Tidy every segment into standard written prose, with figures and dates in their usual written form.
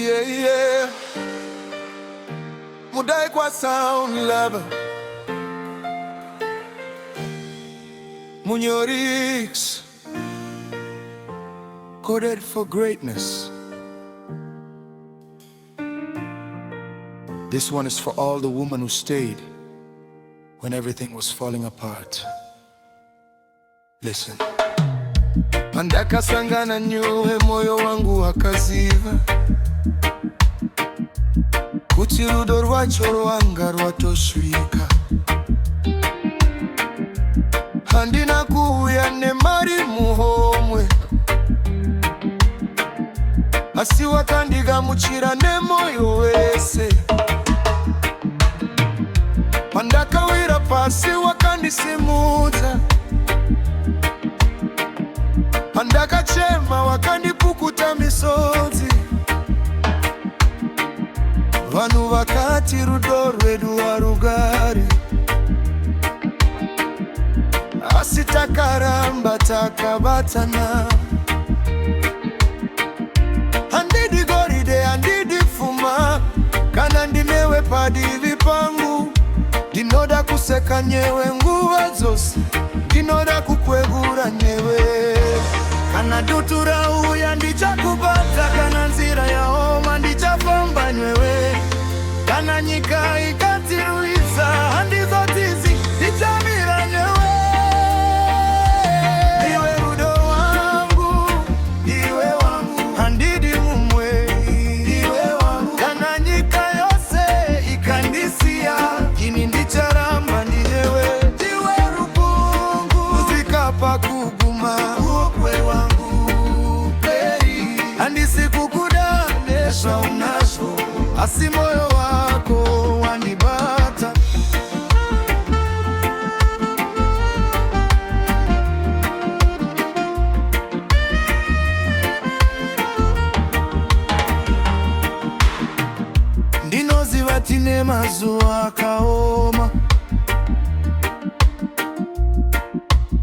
yeah, yeah. Mudai kwa sound lover Munyorix, coded for greatness. This one is for all the women who stayed when everything was falling apart. Listen. Andakasangana nyuwe moyo wangu wakaziva, kuti rudo rwacho rwanga rwatosvika. Handina kuuya nemari muhomwe, asi wakandigamuchira nemoyo wese. Pandakawira pasi wakandisimudza, pandakachema wakandipukuta misodzi. Vanhu vakati rudo rwedu warugare, asi takaramba takabatana. Handidi goridhe handidi pfuma, kana ndinewe padivi pangu. Ndinoda kuseka newe nguva dzose, ndinoda kukwegura newe. Kana dutu rauya ndichakubata, kana nzira yaoma ndichafamba newe. Kana nyika ikatirwisa handizotizi ndichamira newe. Iwe rudo wangu, iwe wangu, handidi mumwe, iwe wangu. Kana nyika yose ikandisia, kini ndicharamba ndinewe. Iwe rukungu, zikapa kuguma ukwe wangu peri. Handisi kukudanesha unazo, asi moyo wako wanibata. Ndinoziva tine mazuva akaoma,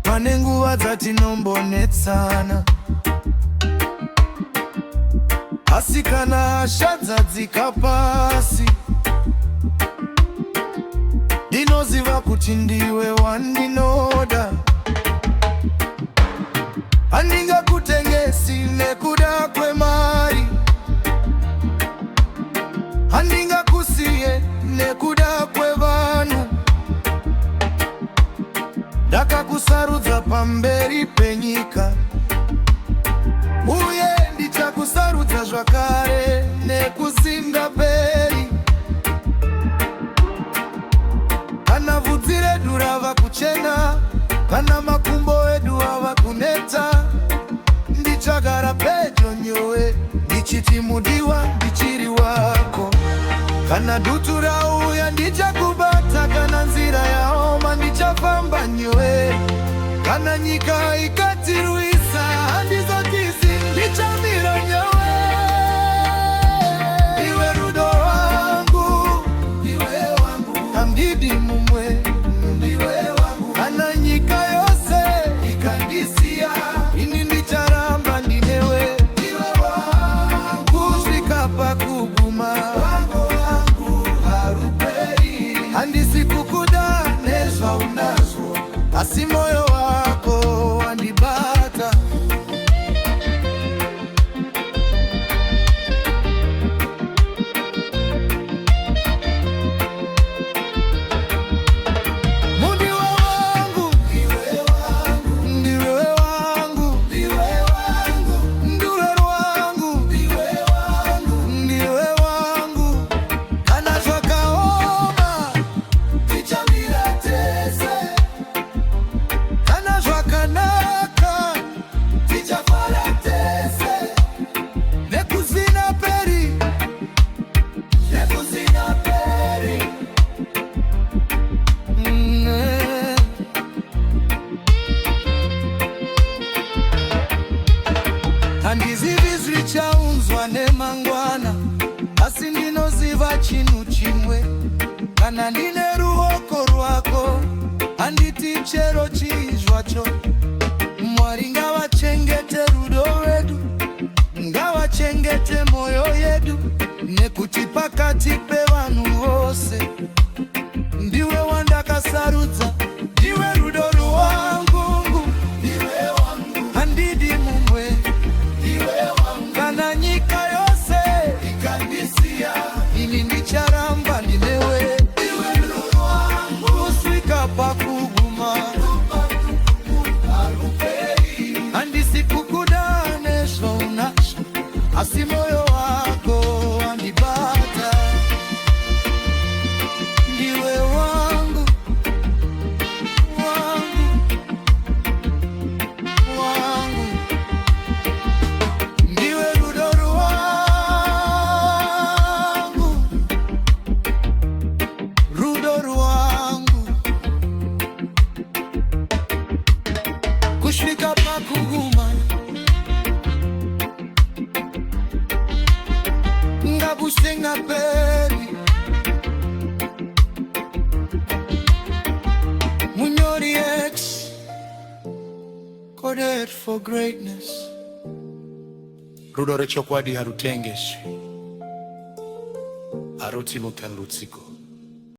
pane nguva dzatinombonetsana. Asi kana hasha dzadzika pasi, ndinoziva kuti ndiwe wandinoda. Handingakutengesi nekuda kwemari, handingakusiye nekuda kwevanhu. Ndakakusarudza pamberi penyika, uye ndichakusarudza zvakare nekusinda peri. Kana vhudzi redu rava kuchena, kana makumbo edu ava kuneta, ndichagara pedyo newe, ndichiti mudiwa ndichiri wako. Kana dutu rauya ndichakubata, kana nzira yaoma ndichafamba newe. Kana nyika ikatirwisa handizotizi ndichamira newe. Iwe rudo wangu, iwe wangu, handidi mumwe, iwe wangu. Kana nyika yose ikandisia, ini ndicharamba ndinewe. Iwe wangu, zvikapa kuguma wangu haruperi. Handisi kukudanezva unazo, asi moyo wako wanibata. Mundiwe wangu, ndiwe wangu, ndiwe wangu, ndiwe wangu, ndiwe wangu, ndiwe wangu, ndiwe wangu. Kana zvakaoma ndichamira tese, kana zvakanaka tichafara tese. Nekuzina peri, nekuzina peri. Handizivi zvichaunzwa nemangwana, asi ndinoziva chinhu chimwe. Kana ndine ruoko rwako, handiti chero chii zvacho. Mwari ngavachengete rudo rwedu, ngavachengete moyo yedu. pakati pakati pevanu vose ndiwe wandakasarudza, ndiwe rudo rwangu, ndiwe wangu, handidi mumwe, ndiwe wangu, kana nyika yose ikandisia, ini ndicharamba ndinewe, ndiwe rudo wangu, kuswika pakuguma handisi kukudane shonasho, asi moyo wako wandibata, ndiwe wangu, wangu, wangu, ndiwe rudo rwangu, rudo rwangu, kuswika pakuguma ngabusenga peri Munyori X coded for greatness. Rudo rechokwadi harutengeshi aruti Lutsiko.